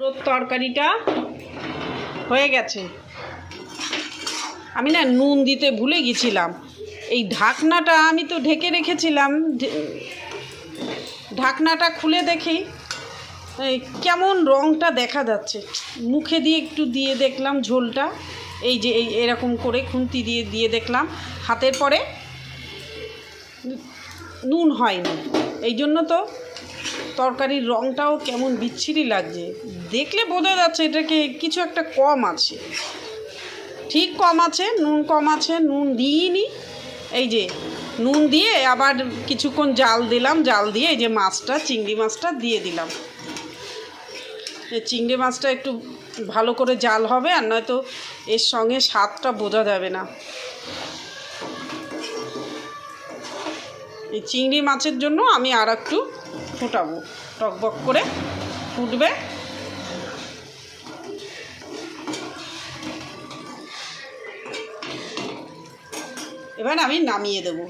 তরকারিটা হয়ে গেছে। আমি না নুন দিতে ভুলে গেছিলাম। এই ঢাকনাটা আমি তো ঢেকে রেখেছিলাম, ঢাকনাটা খুলে দেখি কেমন রঙটা দেখা যাচ্ছে। মুখে দিয়ে একটু দিয়ে দেখলাম ঝোলটা, এই যে এরকম করে খুন্তি দিয়ে দিয়ে দেখলাম হাতের পরে নুন হয়নি। এই জন্য তো তরকারির রঙটাও কেমন বিচ্ছিরি লাগছে। দেখলে বোঝা যাচ্ছে এটাকে কিছু একটা কম আছে, ঠিক কম আছে, নুন কম আছে। নুন দিইনি, এই যে নুন দিয়ে আবার কিছুক্ষণ জাল দিলাম, জাল দিয়ে এই যে মাছটা, চিংড়ি মাছটা দিয়ে দিলাম। এই চিংড়ি মাছটা একটু ভালো করে জাল হবে, আর নয়তো এর সঙ্গে স্বাদটা বোঝা যাবে না। এই চিংড়ি মাছের জন্য আমি আর একটু ফুটাবো, টকবক করে ফুটবে। এবার আমি নামিয়ে দেবো।